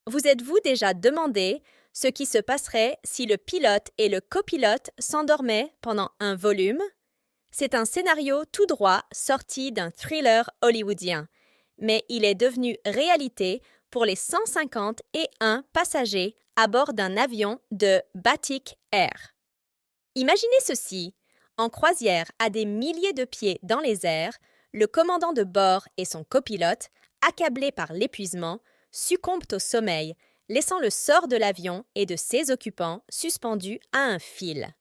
Vous êtes-vous déjà demandé ce qui se passerait si le pilote et le copilote s'endormaient pendant un volume? C'est un scénario tout droit sorti d'un thriller hollywoodien, mais il est devenu réalité pour les 151 passagers à bord d'un avion de Batik Air. Imaginez ceci, en croisière à des milliers de pieds dans les airs, le commandant de bord et son copilote, accablés par l'épuisement, succombent au sommeil, laissant le sort de l'avion et de ses occupants suspendus à un fil.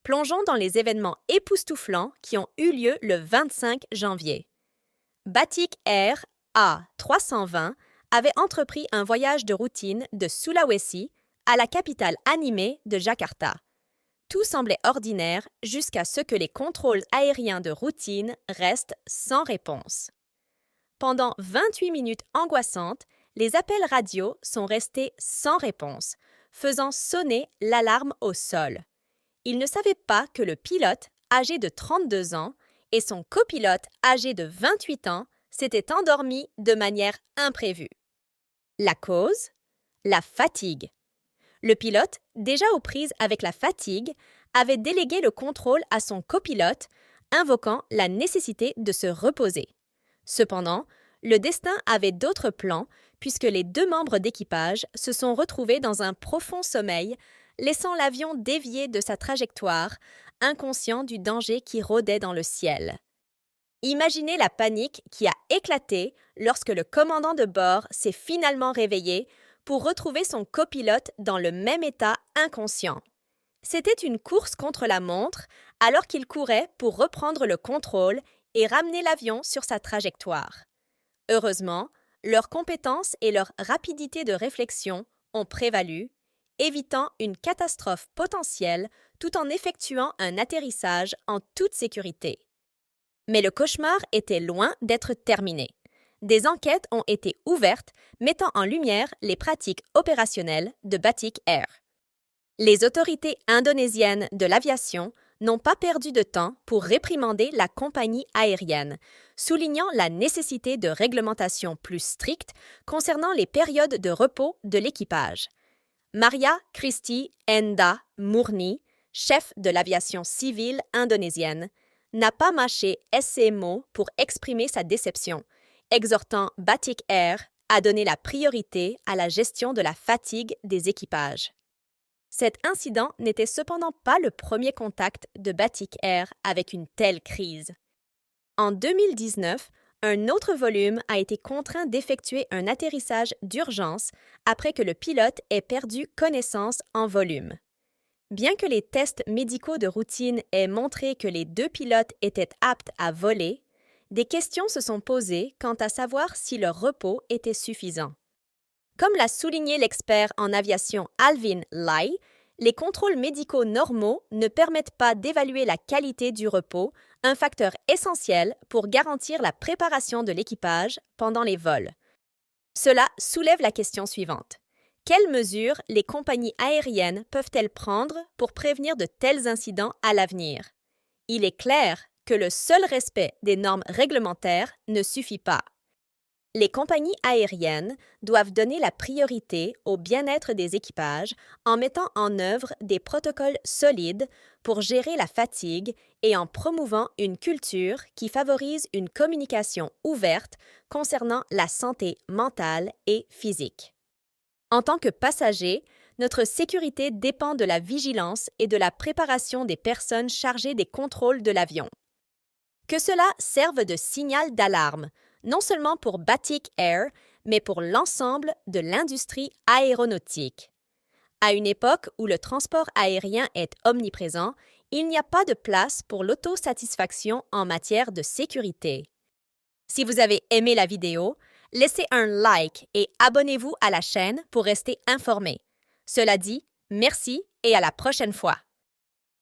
Plongeons dans les événements époustouflants qui ont eu lieu le 25 janvier. Batik Air A320 avait entrepris un voyage de routine de Sulawesi à la capitale animée de Jakarta. Tout semblait ordinaire jusqu'à ce que les contrôles aériens de routine restent sans réponse. Pendant 28 minutes angoissantes, les appels radio sont restés sans réponse, faisant sonner l'alarme au sol. Ils ne savaient pas que le pilote, âgé de 32 ans, et son copilote, âgé de 28 ans, s'étaient endormis de manière imprévue. La cause? La fatigue. Le pilote, déjà aux prises avec la fatigue, avait délégué le contrôle à son copilote, invoquant la nécessité de se reposer. Cependant, le destin avait d'autres plans puisque les deux membres d'équipage se sont retrouvés dans un profond sommeil, laissant l'avion dévier de sa trajectoire, inconscient du danger qui rôdait dans le ciel. Imaginez la panique qui a éclaté lorsque le commandant de bord s'est finalement réveillé pour retrouver son copilote dans le même état inconscient. C'était une course contre la montre alors qu'il courait pour reprendre le contrôle et ramener l'avion sur sa trajectoire. Heureusement, leurs compétences et leur rapidité de réflexion ont prévalu, évitant une catastrophe potentielle tout en effectuant un atterrissage en toute sécurité. Mais le cauchemar était loin d'être terminé. Des enquêtes ont été ouvertes mettant en lumière les pratiques opérationnelles de Batik Air. Les autorités indonésiennes de l'aviation n'ont pas perdu de temps pour réprimander la compagnie aérienne, soulignant la nécessité de réglementations plus strictes concernant les périodes de repos de l'équipage. Maria Christy Enda Murni, chef de l'aviation civile indonésienne, n'a pas mâché ses mots pour exprimer sa déception, exhortant Batik Air à donner la priorité à la gestion de la fatigue des équipages. Cet incident n'était cependant pas le premier contact de Batik Air avec une telle crise. En 2019, un autre volume a été contraint d'effectuer un atterrissage d'urgence après que le pilote ait perdu connaissance en volume. Bien que les tests médicaux de routine aient montré que les deux pilotes étaient aptes à voler, des questions se sont posées quant à savoir si leur repos était suffisant. Comme l'a souligné l'expert en aviation Alvin Lai, les contrôles médicaux normaux ne permettent pas d'évaluer la qualité du repos, un facteur essentiel pour garantir la préparation de l'équipage pendant les vols. Cela soulève la question suivante. Quelles mesures les compagnies aériennes peuvent-elles prendre pour prévenir de tels incidents à l'avenir? Il est clair que le seul respect des normes réglementaires ne suffit pas. Les compagnies aériennes doivent donner la priorité au bien-être des équipages en mettant en œuvre des protocoles solides pour gérer la fatigue et en promouvant une culture qui favorise une communication ouverte concernant la santé mentale et physique. En tant que passager, notre sécurité dépend de la vigilance et de la préparation des personnes chargées des contrôles de l'avion. Que cela serve de signal d'alarme, non seulement pour Batik Air, mais pour l'ensemble de l'industrie aéronautique. À une époque où le transport aérien est omniprésent, il n'y a pas de place pour l'autosatisfaction en matière de sécurité. Si vous avez aimé la vidéo, laissez un like et abonnez-vous à la chaîne pour rester informé. Cela dit, merci et à la prochaine fois.